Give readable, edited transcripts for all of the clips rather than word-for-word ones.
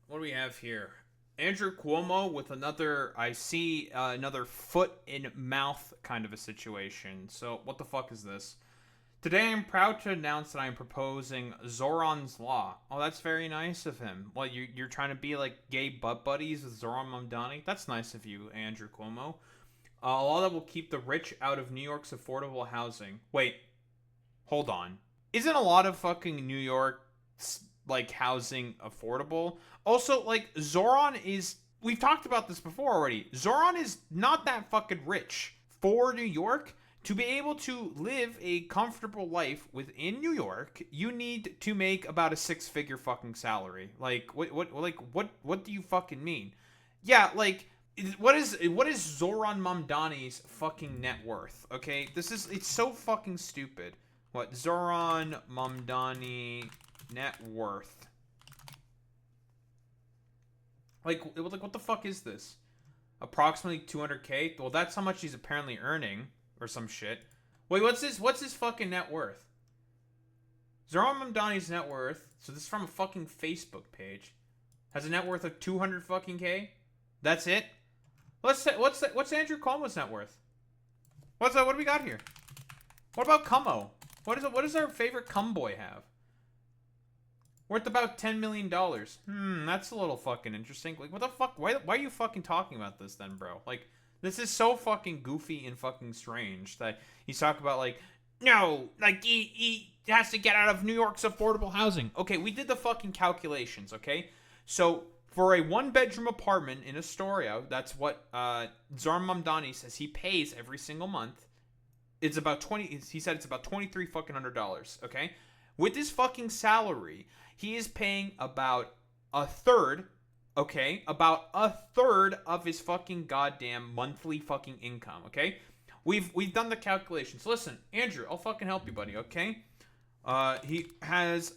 What do we have here? Andrew Cuomo with another, I see another foot in mouth kind of a situation. So, what the fuck is this? Today, I'm proud to announce that I'm proposing Zohran's Law. Oh, that's very nice of him. Well, you're trying to be like gay butt buddies with Zohran Mamdani? That's nice of you, Andrew Cuomo. A law that will keep the rich out of New York's affordable housing. Wait, hold on. Isn't a lot of fucking New York like housing affordable? Also, like Zoran is. We've talked about this before already. Zoran is not that fucking rich for New York. To be able to live a comfortable life within New York, you need to make about a six-figure fucking salary. Like what do you fucking mean? Yeah, like what is Zoran Mamdani's fucking net worth? Okay, it's so fucking stupid. What Zoran Mamdani net worth? Like what the fuck is this? Approximately 200K. Well, that's how much he's apparently earning or some shit. Wait, what's his fucking net worth? Zoran Mamdani's net worth. So this is from a fucking Facebook page. Has a net worth of 200 fucking K. That's it. Let's say what's Andrew Cuomo's net worth? What do we got here? What about Cuomo? What does our favorite cum boy have? Worth about $10 million. That's a little fucking interesting. Like, what the fuck? Why are you fucking talking about this then, bro? Like, this is so fucking goofy and fucking strange that he's talking about, like, no, like, he has to get out of New York's affordable housing. Okay, we did the fucking calculations, okay? So, for a one-bedroom apartment in Astoria, that's what Zohran Mamdani says he pays every single month. It's about 20, he said it's about 23 fucking $100, okay? With his fucking salary, he is paying about a third, okay? About a third of his fucking goddamn monthly fucking income, okay? We've done the calculations. Listen, Andrew, I'll fucking help you, buddy, okay? He has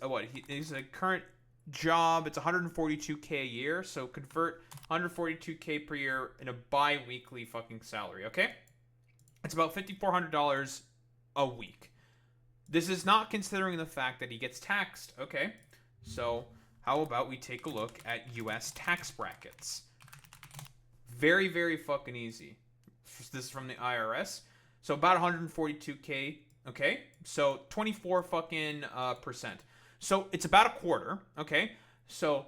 he's a current job. It's 142K a year, so convert 142K per year in a bi-weekly fucking salary, okay? It's about $5,400 a week. This is not considering the fact that he gets taxed. Okay, so how about we take a look at U.S. tax brackets? Very, very fucking easy. This is from the IRS. So about 142K. Okay, so 24 fucking percent. So it's about a quarter. Okay, so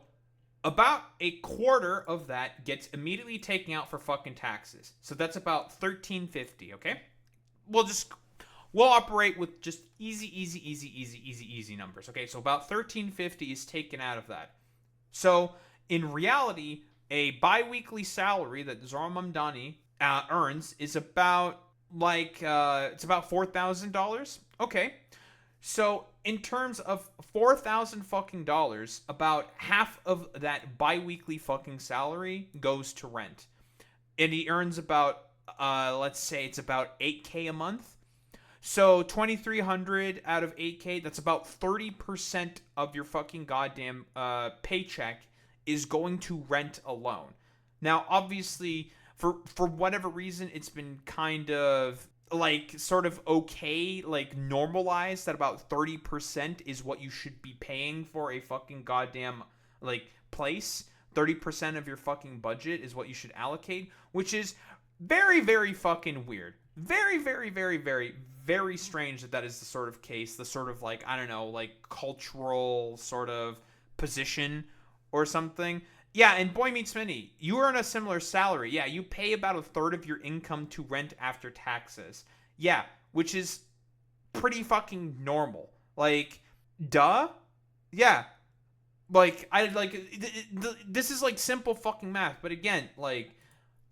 about a quarter of that gets immediately taken out for fucking taxes. So that's about 1350. Okay, we'll operate with just easy numbers. Okay, so about 1350 is taken out of that. So in reality, a bi-weekly salary that Zohran Mamdani earns is about it's about $4,000. Okay, so in terms of 4,000 fucking dollars, about half of that bi-weekly fucking salary goes to rent, and he earns about let's say it's about 8K a month. So 2,300 out of 8K, that's about 30% of your fucking goddamn paycheck is going to rent alone. Now, obviously, for whatever reason, it's been kind of like sort of okay, like normalized that about 30% is what you should be paying for a fucking goddamn like place. 30% of your fucking budget is what you should allocate, which is very, very fucking weird. Very, very, very, very, very strange that is the sort of case, the sort of like, I don't know, like cultural sort of position or something. Yeah, and Boy Meets Minnie, you earn a similar salary. Yeah, you pay about a third of your income to rent after taxes. Yeah, which is pretty fucking normal. Like, duh? Yeah. Like, this is like simple fucking math. But again, like,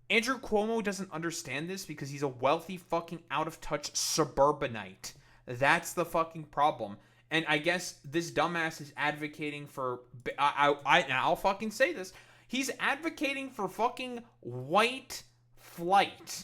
Andrew Cuomo doesn't understand this because he's a wealthy fucking out of touch suburbanite. That's the fucking problem. And I guess this dumbass is advocating for I'll fucking say this. He's advocating for fucking white flight.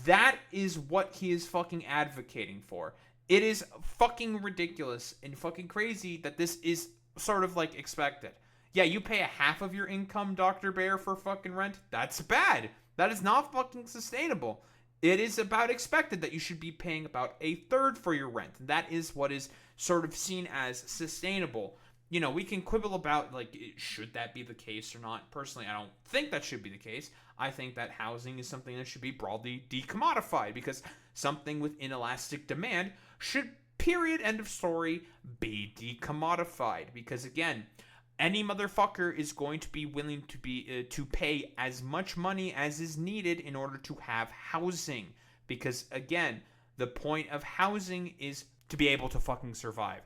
That is what he is fucking advocating for. It is fucking ridiculous and fucking crazy that this is sort of like expected. Yeah, you pay a half of your income, Dr. Bear, for fucking rent. That's bad. That is not fucking sustainable. It is about expected that you should be paying about a third for your rent. That is what is sort of seen as sustainable. we can quibble about, like, should that be the case or not. Personally, I don't think that should be the case. I think that housing is something that should be broadly decommodified, because something with inelastic demand should, period, end of story, be decommodified. Because, again, any motherfucker is going to be willing to pay as much money as is needed in order to have housing. Because, again, the point of housing is to be able to fucking survive.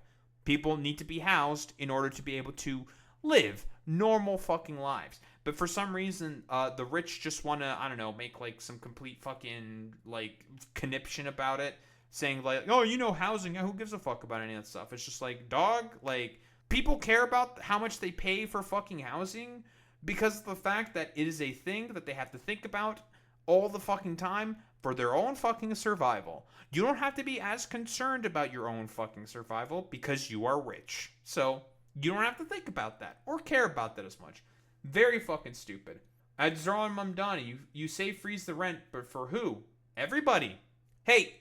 People need to be housed in order to be able to live normal fucking lives. But for some reason, the rich just want to, I don't know, make like some complete fucking like conniption about it, saying like, oh, housing, who gives a fuck about any of that stuff? It's just like, dog, like, people care about how much they pay for fucking housing because of the fact that it is a thing that they have to think about all the fucking time for their own fucking survival. You don't have to be as concerned about your own fucking survival because you are rich. So, you don't have to think about that or care about that as much. Very fucking stupid. At Zohran Mamdani, you say freeze the rent, but for who? Everybody. Hey,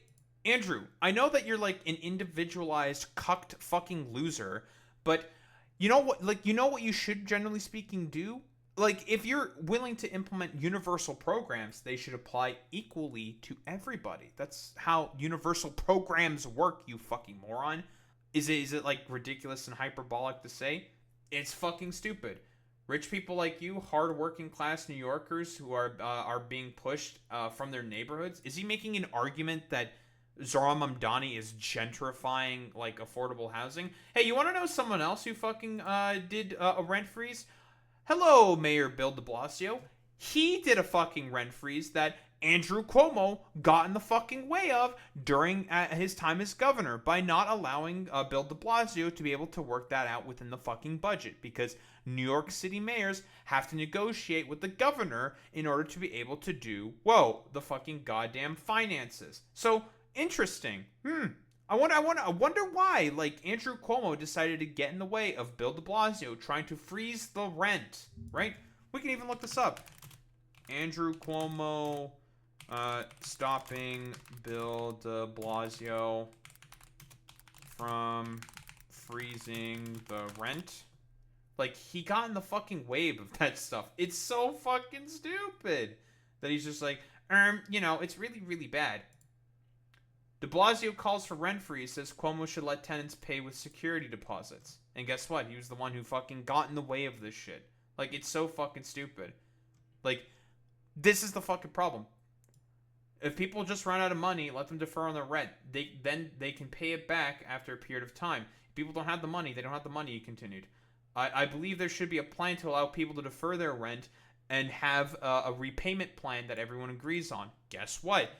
Andrew, I know that you're like an individualized, cucked fucking loser, but you know what? Like, you know what you should, generally speaking, do? Like, if you're willing to implement universal programs, they should apply equally to everybody. That's how universal programs work, you fucking moron. Is it like ridiculous and hyperbolic to say? It's fucking stupid. Rich people like you, hard-working class New Yorkers who are being pushed from their neighborhoods. Is he making an argument that Zohran Mamdani is gentrifying like affordable housing? Hey, you want to know someone else who fucking did a rent freeze? Hello, Mayor Bill de Blasio. He did a fucking rent freeze that Andrew Cuomo got in the fucking way of during his time as governor by not allowing Bill de Blasio to be able to work that out within the fucking budget, because New York City mayors have to negotiate with the governor in order to be able to do, the fucking goddamn finances. So, interesting. I wonder why, like, Andrew Cuomo decided to get in the way of Bill de Blasio trying to freeze the rent, right? We can even look this up. Andrew Cuomo stopping Bill de Blasio from freezing the rent. Like, he got in the fucking wave of that stuff. It's so fucking stupid that he's just like, it's really, really bad. De Blasio calls for rent freeze, says Cuomo should let tenants pay with security deposits. And guess what? He was the one who fucking got in the way of this shit. Like, it's so fucking stupid. Like, this is the fucking problem. If people just run out of money, let them defer on their rent. Then they can pay it back after a period of time. If people don't have the money, they don't have the money, he continued. I believe there should be a plan to allow people to defer their rent and have a repayment plan that everyone agrees on. Guess what?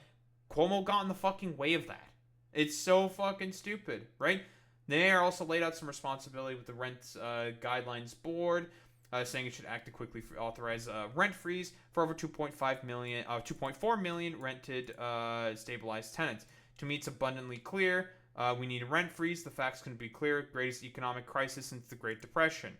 Cuomo got in the fucking way of that. It's so fucking stupid, right? The mayor also laid out some responsibility with the rent guidelines board, saying it should act to quickly authorize a rent freeze for over 2.4 million rented stabilized tenants. To me, it's abundantly clear we need a rent freeze. The facts couldn't be clearer. Greatest economic crisis since the Great Depression.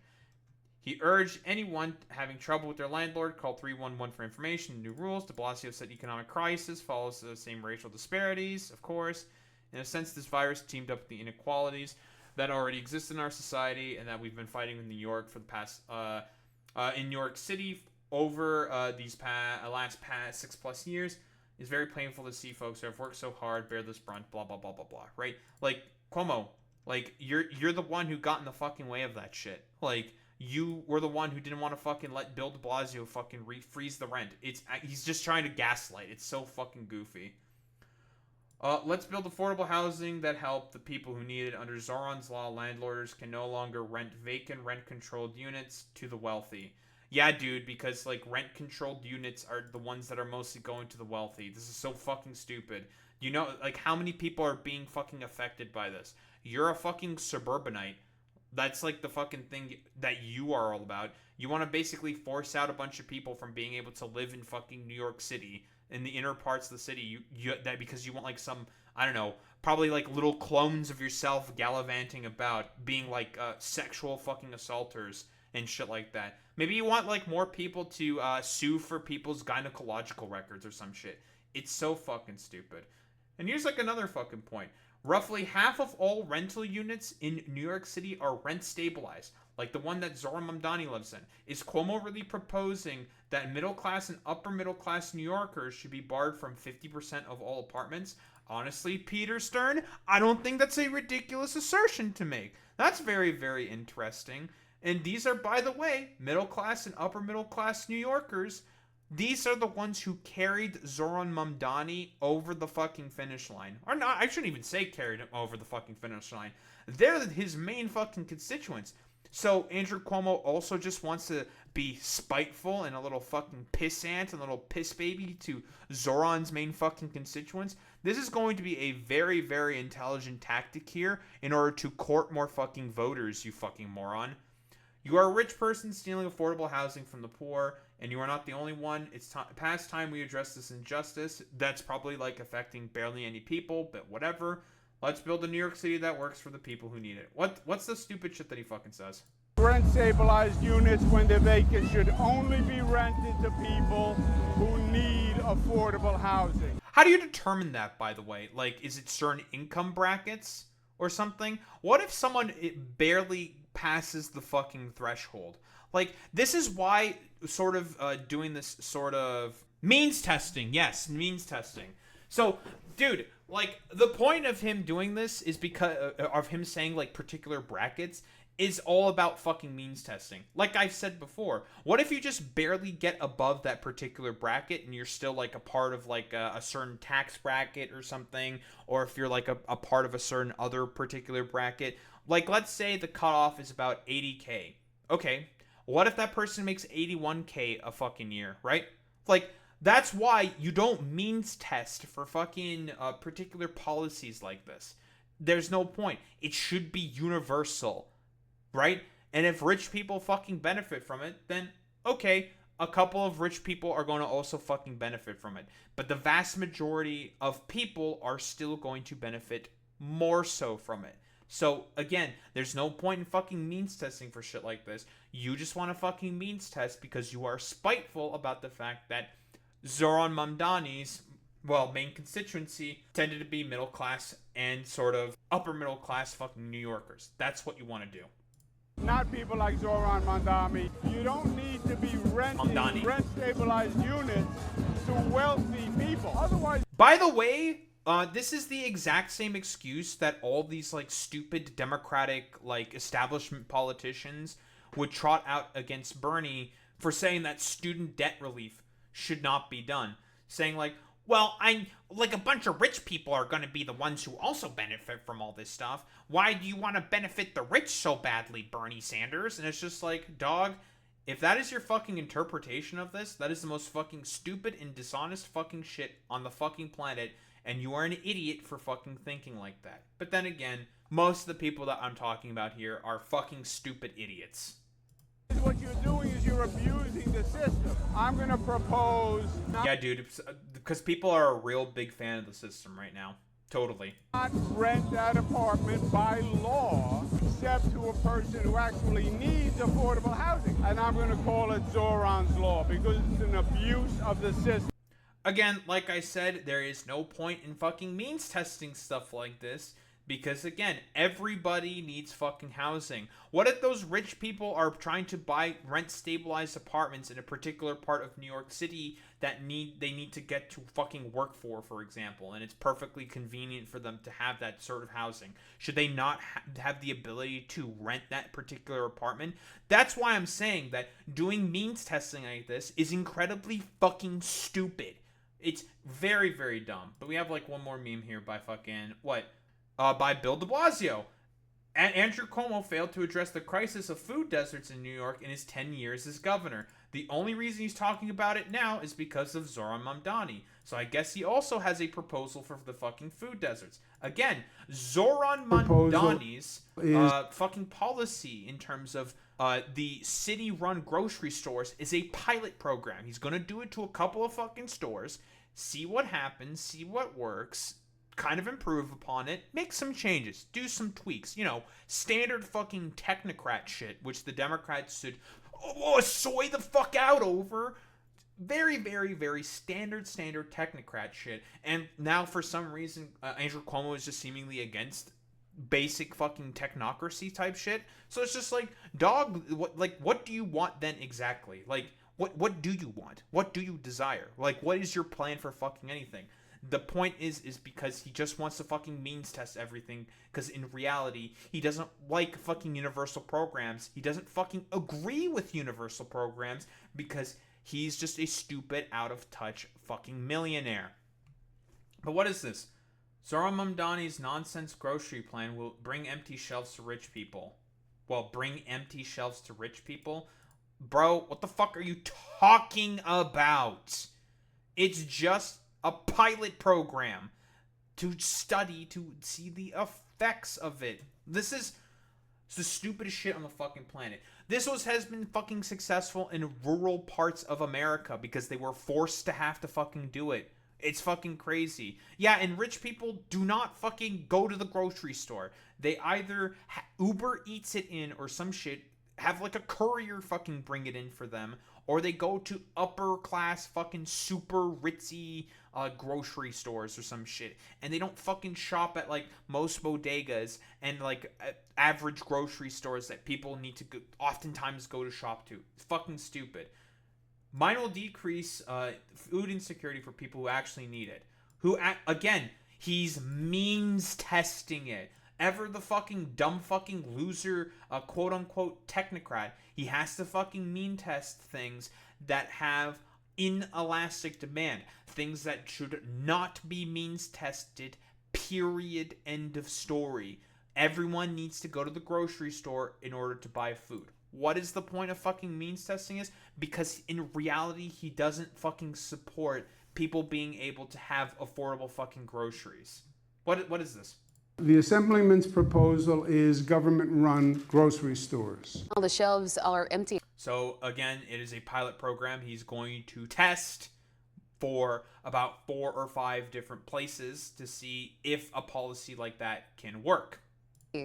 He urged anyone having trouble with their landlord, call 311 for information. New rules. De Blasio said economic crisis follows the same racial disparities, of course. In a sense, this virus teamed up with the inequalities that already exist in our society and that we've been fighting in New York for the past, in New York City over these last 6+ years. It's very painful to see folks who have worked so hard bear this brunt, blah, blah, blah, blah, blah, right? Like, Cuomo, like, you're the one who got in the fucking way of that shit. Like, you were the one who didn't want to fucking let Bill de Blasio fucking freeze the rent. He's just trying to gaslight. It's so fucking goofy. Let's build affordable housing that help the people who need it. Under Zohran's law, landlords can no longer rent vacant, rent-controlled units to the wealthy. Yeah, dude, because, like, rent-controlled units are the ones that are mostly going to the wealthy. This is so fucking stupid. You know, like, how many people are being fucking affected by this? You're a fucking suburbanite. That's, like, the fucking thing that you are all about. You want to basically force out a bunch of people from being able to live in fucking New York City, in the inner parts of the city, that because you want, like, some, I don't know, probably, like, little clones of yourself gallivanting about, being, like, sexual fucking assaulters and shit like that. Maybe you want, like, more people to sue for people's gynecological records or some shit. It's so fucking stupid. And here's, like, another fucking point. Roughly half of all rental units in New York City are rent stabilized, like the one that Zohran Mamdani lives in. Is Cuomo really proposing that middle class and upper middle class New Yorkers should be barred from 50% of all apartments? Honestly, Peter Stern, I don't think that's a ridiculous assertion to make. That's very, very interesting. And these are, by the way, middle class and upper middle class New Yorkers. These are the ones who carried Zohran Mamdani over the fucking finish line. Or not, I shouldn't even say carried him over the fucking finish line. They're his main fucking constituents. So Andrew Cuomo also just wants to be spiteful and a little fucking pissant and a little piss baby to Zoran's main fucking constituents. This is going to be a very, very intelligent tactic here in order to court more fucking voters, you fucking moron. You are a rich person stealing affordable housing from the poor, and you are not the only one. It's past time we address this injustice. That's probably like affecting barely any people, but whatever. Let's build a New York City that works for the people who need it. What's the stupid shit that he fucking says? Rent stabilized units, when they're vacant, should only be rented to people who need affordable housing. How do you determine that, by the way? Like, is it certain income brackets or something? What if someone barely passes the fucking threshold? Like, this is why sort of doing this sort of means testing. Yes, means testing. So, dude, like, the point of him doing this is because of him saying, like, particular brackets is all about fucking means testing. Like I've said before, what if you just barely get above that particular bracket and you're still like a part of like a certain tax bracket or something, or if you're like a part of a certain other particular bracket? Like, let's say the cutoff is about 80K. Okay, what if that person makes 81K a fucking year, right? Like, that's why you don't means test for fucking particular policies like this. There's no point. It should be universal, right? And if rich people fucking benefit from it, then okay, a couple of rich people are going to also fucking benefit from it. But the vast majority of people are still going to benefit more so from it. So again, there's no point in fucking means testing for shit like this. You just want to fucking means test because you are spiteful about the fact that Zohran Mamdani's, well, main constituency tended to be middle class and sort of upper middle class fucking New Yorkers. That's what you want to do. Not people like Zohran Mamdani. You don't need to be renting rent-stabilized units to wealthy people. Otherwise, by the way, this is the exact same excuse that all these like stupid Democratic like establishment politicians would trot out against Bernie for saying that student debt relief should not be done. Saying like, well, I'm like a bunch of rich people are going to be the ones who also benefit from all this stuff. Why do you want to benefit the rich so badly, Bernie Sanders? And it's just like, dog, if that is your fucking interpretation of this, that is the most fucking stupid and dishonest fucking shit on the fucking planet. And you are an idiot for fucking thinking like that. But then again, most of the people that I'm talking about here are fucking stupid idiots. what you're doing is you're abusing the system. I'm going to propose... Yeah, dude, because people are a real big fan of the system right now. Totally. Not rent that apartment by law, except to a person who actually needs affordable housing. And I'm going to call it Zohran's Law, because it's an abuse of the system. Again, like I said, there is no point in fucking means testing stuff like this. Because again, everybody needs fucking housing. What if those rich people are trying to buy rent-stabilized apartments in a particular part of New York City that they need to get to fucking work for example, and it's perfectly convenient for them to have that sort of housing? Should they not have the ability to rent that particular apartment? That's why I'm saying that doing means testing like this is incredibly fucking stupid. It's very, very dumb. But we have like one more meme here by fucking, what? By Bill de Blasio. Andrew Cuomo failed to address the crisis of food deserts in New York in his 10 years as governor. The only reason he's talking about it now is because of Zohran Mamdani. So I guess he also has a proposal for the fucking food deserts. Again, Zohran Mamdani's fucking policy in terms of the city-run grocery stores is a pilot program. He's going to do it to a couple of fucking stores, see what happens, see what works, kind of improve upon it, make some changes, do some tweaks, you know, standard fucking technocrat shit, which the Democrats should soy the fuck out over. very, very, very standard technocrat shit. And now for some reason, Andrew Cuomo is just seemingly against basic fucking technocracy type shit. So it's just like, dog, what do you want then exactly? Like, what do you want? What do you desire? Like, what is your plan for fucking anything? The point is because he just wants to fucking means test everything, because in reality, he doesn't like fucking universal programs. He doesn't fucking agree with universal programs because he's just a stupid, out of touch fucking millionaire. But what is this? Zohran Mamdani's nonsense grocery plan will bring empty shelves to rich people. Well, bring empty shelves to rich people? Bro, what the fuck are you talking about? It's just a pilot program to study, to see the effects of it. This is the stupidest shit on the fucking planet. This has been fucking successful in rural parts of America because they were forced to have to fucking do it. It's fucking crazy. Yeah, and rich people do not fucking go to the grocery store. They either Uber Eats it in or some shit, have like a courier fucking bring it in for them, or they go to upper class fucking super ritzy grocery stores or some shit, and they don't fucking shop at like most bodegas and like average grocery stores that people need to oftentimes go to shop to. It's fucking stupid. Mine will decrease food insecurity for people who actually need it. Again, he's means testing it. Ever the fucking dumb fucking loser, quote unquote technocrat, he has to fucking mean test things that have inelastic demand. Things that should not be means tested, period, end of story. Everyone needs to go to the grocery store in order to buy food. What is the point of fucking means testing is? Because in reality, he doesn't fucking support people being able to have affordable fucking groceries. What is this? The Assemblyman's proposal is government-run grocery stores. All the shelves are empty. So again, it is a pilot program. He's going to test for about 4 or 5 different places to see if a policy like that can work.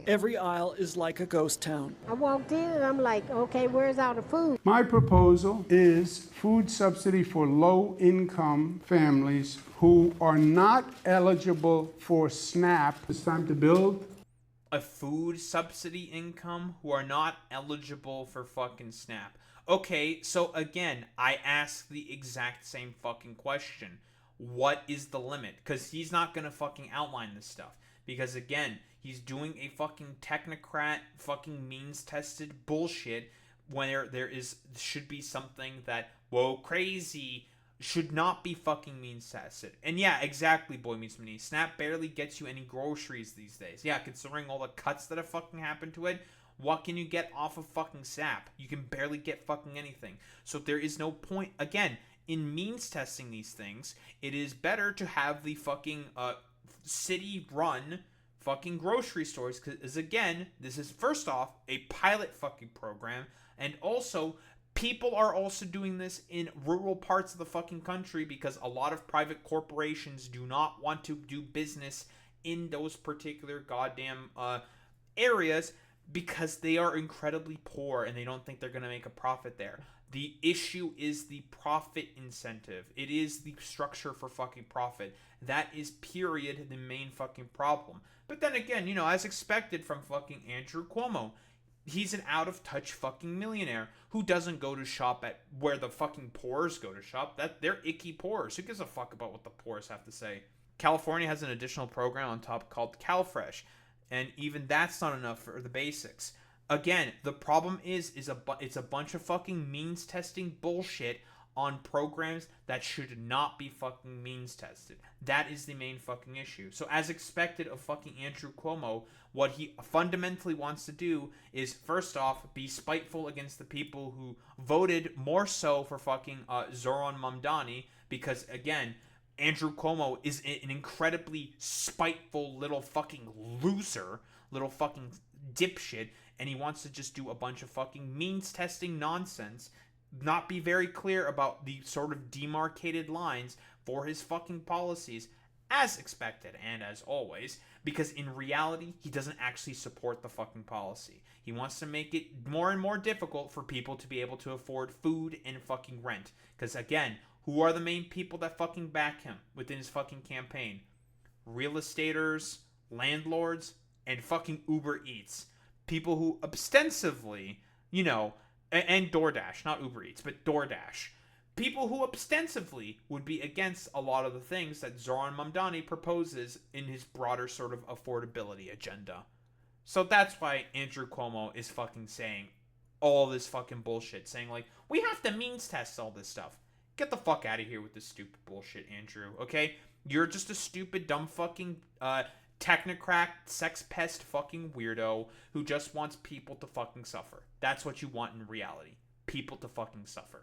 Every aisle is like a ghost town. I walked in and I'm like, okay, where's all the food? My proposal is food subsidy for low-income families who are not eligible for SNAP. It's time to build a food subsidy income who are not eligible for fucking SNAP. Okay, so again, I ask the exact same fucking question. What is the limit? Because he's not gonna fucking outline this stuff. Because again, he's doing a fucking technocrat, fucking means-tested bullshit when there should be something that, whoa, crazy, should not be fucking means-tested. And yeah, exactly, Boy Meets Money. SNAP barely gets you any groceries these days. Yeah, considering all the cuts that have fucking happened to it, what can you get off of fucking SNAP? You can barely get fucking anything. So there is no point, again, in means-testing these things. It is better to have the fucking city-run fucking grocery stores, because again, this is first off a pilot fucking program, and also people are also doing this in rural parts of the fucking country because a lot of private corporations do not want to do business in those particular goddamn areas because they are incredibly poor and they don't think they're going to make a profit there. The issue is the profit incentive. It is the structure for fucking profit. That is, period, the main fucking problem. But then again, as expected from fucking Andrew Cuomo, he's an out-of-touch fucking millionaire who doesn't go to shop at where the fucking poors go to shop. They're icky poors. Who gives a fuck about what the poors have to say? California has an additional program on top called CalFresh, and even that's not enough for the basics. Again, the problem is it's a bunch of fucking means testing bullshit on programs that should not be fucking means tested. That is the main fucking issue. So as expected of fucking Andrew Cuomo, what he fundamentally wants to do is first off be spiteful against the people who voted more so for fucking Zohran Mamdani, because again, Andrew Cuomo is an incredibly spiteful little fucking loser, little fucking dipshit, and he wants to just do a bunch of fucking means testing nonsense, not be very clear about the sort of demarcated lines for his fucking policies, as expected and as always. because in reality, he doesn't actually support the fucking policy. He wants to make it more and more difficult for people to be able to afford food and fucking rent. Because again, who are the main people that fucking back him within his fucking campaign? Real estaters, landlords, and fucking Uber Eats. People who ostensibly, you know, and DoorDash, not Uber Eats, but DoorDash. People who ostensibly would be against a lot of the things that Zohran Mamdani proposes in his broader sort of affordability agenda. So that's why Andrew Cuomo is fucking saying all this fucking bullshit, saying like, we have to means test all this stuff. Get the fuck out of here with this stupid bullshit, Andrew, okay? You're just a stupid, dumb fucking technocrat, sex pest fucking weirdo who just wants people to fucking suffer. That's what you want in reality. People to fucking suffer.